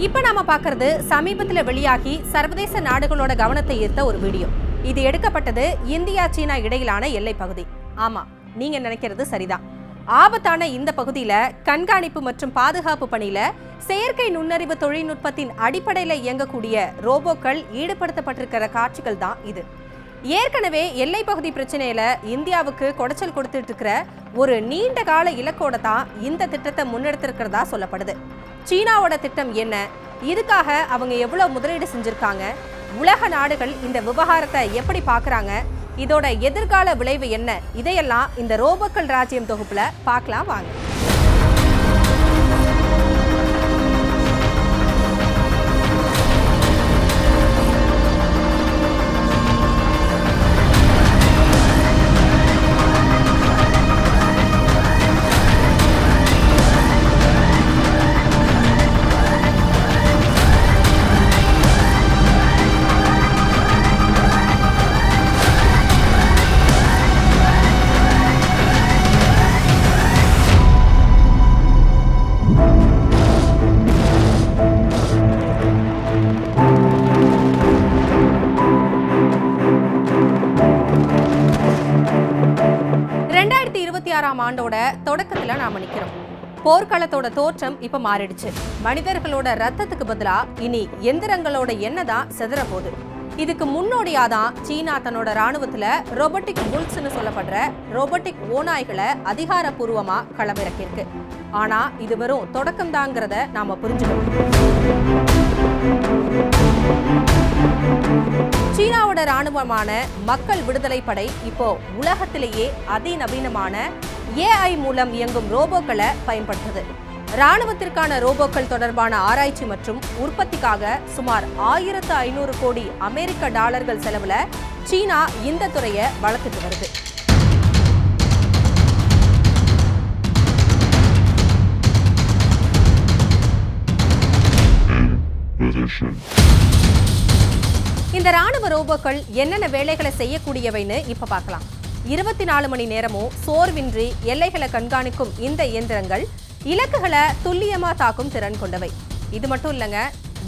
இப்ப நாம பாக்குறது சமீபத்துல வெளியாகி சர்வதேச நாடுகளோட கவனத்தை ஈர்த்த ஒரு வீடியோ. இது எடுக்கப்பட்டது இந்தியா சீனா இடையிலான எல்லை பகுதி. ஆமா, நீங்க நினைக்கிறது சரிதான். ஆபத்தான இந்த பகுதியில கண்காணிப்பு மற்றும் பாதுகாப்பு பணியில செயற்கை நுண்ணறிவு தொழில்நுட்பத்தின் அடிப்படையில இயங்கக்கூடிய ரோபோக்கள் ஈடுபடுத்தப்பட்டிருக்கிற காட்சிகள் தான் இது. ஏற்கனவே எல்லை பகுதி பிரச்சனையில இந்தியாவுக்கு குடைச்சல் கொடுத்துட்டு இருக்கிற ஒரு நீண்ட கால இலக்கோட தான் இந்த திட்டத்தை முன்னெடுத்திருக்கிறதா சொல்லப்படுது. சீனாவோட திட்டம் என்ன, இதுக்காக அவங்க எவ்வளவு முதலீடு செஞ்சிருக்காங்க, உலக நாடுகள் இந்த விவகாரத்தை எப்படி பாக்குறாங்க, இதோட எதிர்கால விளைவு என்ன, இதையெல்லாம் இந்த ரோபோக்கள் ராஜ்யம் தொகுப்புல பார்க்கலாம் வாங்க. ஆண்டோட தொடக்கத்துல நாம நிக்கிறோம். போர்க்களத்தோட தோற்றம் இப்ப மாறிடுச்சு. மனிதர்களோட ரத்தத்துக்கு பதிலா இனி எந்திரங்களோட எண்ணெய் தான் செதற போகுது. இதுக்கு முன்னோடியாதான் சீனா தன்னோட ராணுவத்துல ரோபோட்டிக் புல்ஸ்னு சொல்லப்படுற ரோபோட்டிக் ஓநாய்களை அதிகாரப்பூர்வமா களமிறக்கிருக்கு. ஆனா இது வெறும் தொடக்கம் தாங்கிறத நாம புரிஞ்சுக்கணும். சீனாவோட ராணுவமான மக்கள் விடுதலை படை இப்போ உலகத்திலேயே அதிநவீனமான AI மூலம் இயங்கும் ரோபோக்களை பயன்படுத்துது. ராணுவத்திற்கான ரோபோக்கள் தொடர்பான ஆராய்ச்சி மற்றும் உற்பத்திக்காக சுமார் 1500 கோடி அமெரிக்க டாலர்கள் செலவுல சீனா இந்த துறையை வளர்த்துட்டு வருது. இந்த ராணுவ ரோபோக்கள் என்னென்ன வேலைகளை செய்யக்கூடியவைன்னு இப்ப பார்க்கலாம். 24 மணி நேரமும் சோர்வின்றி எல்லைகளை கண்காணிக்கும் இந்த இயந்திரங்கள் இலக்குகளை துல்லியமா தாக்கும் திறன் கொண்டவை. இது மட்டும் இல்லைங்க,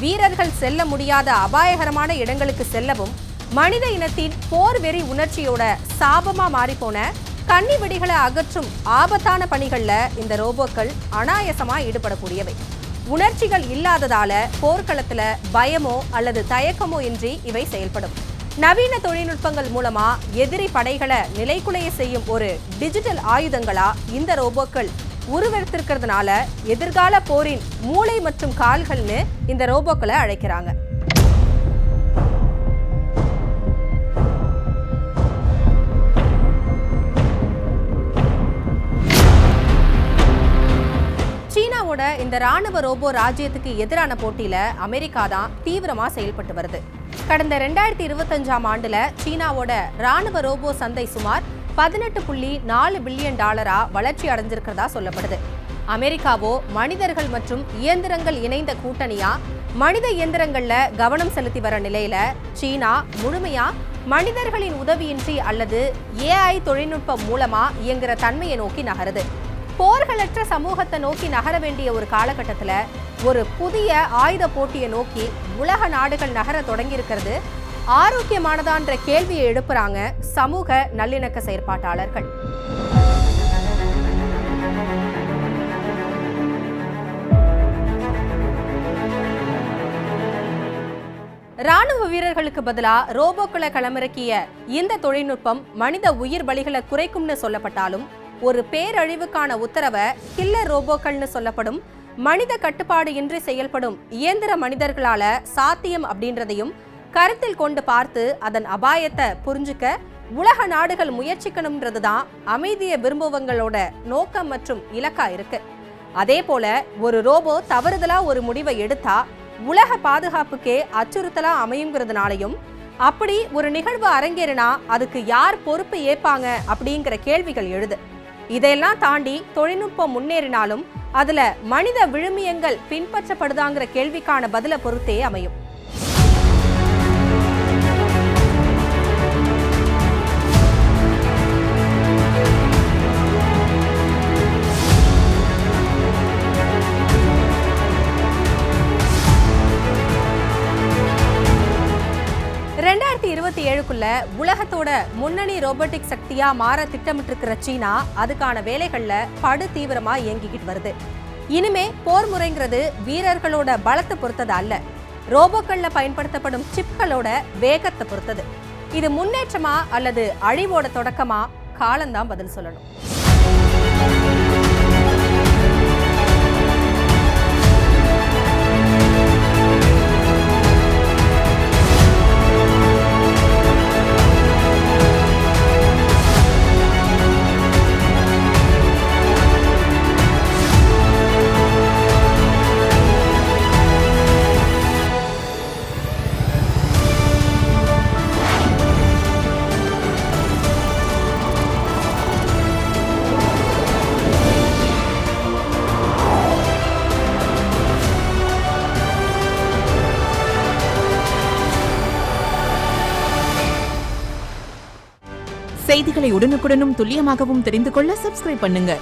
வீரர்கள் செல்ல முடியாத அபாயகரமான இடங்களுக்கு செல்லவும் மனித இனத்தின் போர் வெறி உணர்ச்சியோட சாபமா மாறிப்போன கன்னி வெடிகளை அகற்றும் ஆபத்தான பணிகள்ல இந்த ரோபோக்கள் அனாயசமா ஈடுபடக்கூடியவை. உணர்ச்சிகள் இல்லாததால போர்க்களத்துல பயமோ அல்லது தயக்கமோ இன்றி இவை செயல்படும். நவீன தொழில்நுட்பங்கள் மூலமா எதிரி படைகளை நிலைக்குலைய செய்யும் ஒரு டிஜிட்டல் ஆயுதங்களா இந்த ரோபோக்கள் உருவெடுத்திருக்கிறதுனால எதிர்கால போரின் மூளை மற்றும் கால்கள்னு இந்த ரோபோக்களை அழைக்கிறாங்க. சீனாவோட இந்த ராணுவ ரோபோ ராஜ்யத்துக்கு எதிரான போட்டியில அமெரிக்கா தான் தீவிரமா செயல்பட்டு வருது. கடந்த 2025ஆம் ஆண்டுல சீனாவோட ராணுவ ரோபோ சந்தை சுமார் 18.4 பில்லியன் டாலரா வளர்ச்சி அடைஞ்சிருக்கிறதா சொல்லப்படுது. அமெரிக்காவோ மனிதர்கள் மற்றும் இயந்திரங்கள் இணைந்த கூட்டணியா மனித இயந்திரங்கள்ல கவனம் செலுத்தி வர நிலையில சீனா முழுமையா மனிதர்களின் உதவியின்றி அல்லது AI தொழில்நுட்பம் மூலமா இயங்குற தன்மையை நோக்கி நகருது. போர்களற்ற சமூகத்தை நோக்கி நகர வேண்டிய ஒரு காலகட்டத்துல ஒரு புதிய ஆயுத போட்டியை நோக்கி உலக நாடுகள் நகர தொடங்கி இருக்கிறது ஆரோக்கியமானதான்ற கேள்வியை எழுப்புறாங்க சமூக நல்லிணக்க செயற்பாட்டாளர்கள். ராணுவ வீரர்களுக்கு பதிலா ரோபோக்களை களமிறக்கிய இந்த தொழில்நுட்பம் மனித உயிர் பலிகளை குறைக்கும்னு சொல்லப்பட்டாலும் ஒரு பேரழிவுக்கான உத்தரவை கில்லர் ரோபோக்கள்னு சொல்லப்படும் மனித கட்டுப்பாடு இன்றி செயல்படும் இயந்திர மனிதர்களால சாத்தியம் அப்படின்றதையும் கருத்தில் கொண்டு பார்த்து அதன் அபாயத்தை புரிஞ்சுக்க உலக நாடுகள் முயற்சிக்கணும்ன்றதுதான் அமைதியை விரும்புவங்களோட நோக்கம் மற்றும் இலக்கா இருக்கு. அதே போல ஒரு ரோபோ தவறுதலா ஒரு முடிவை எடுத்தா உலக பாதுகாப்புக்கே அச்சுறுத்தலா அமையுங்கிறதுனாலையும் அப்படி ஒரு நிகழ்வு அரங்கேறினா அதுக்கு யார் பொறுப்பு ஏற்பாங்க அப்படிங்கிற கேள்விகள் எழுது. இதையெல்லாம் தாண்டி தொழில்நுட்பம் முன்னேறினாலும் அதுல மனித விழுமியங்கள் பின்பற்றப்படுதாங்கிற கேள்விக்கான பதில பொறுத்தே அமையும். 2027க்குள்ள உலகத்தோட முன்னணி ரோபோட்டிக் சக்தியா மாற திட்டமிட்டு இருக்கிற சீனா அதுக்கான வேலைகள்ல படு தீவிரமா இயங்கிக்கிட்டு வருது. இனிமே போர் முறைங்கிறது வீரர்களோட பலத்தை பொறுத்தது அல்ல, ரோபோக்கள்ல பயன்படுத்தப்படும் சிப்களோட வேகத்தை பொறுத்தது. இது முன்னேற்றமா அல்லது அழிவோட தொடக்கமா? காலம்தான் பதில் சொல்லணும். செய்திகளை உடனுக்குடனும் துல்லியமாகவும் தெரிந்து கொள்ள சப்ஸ்கிரைப் பண்ணுங்க.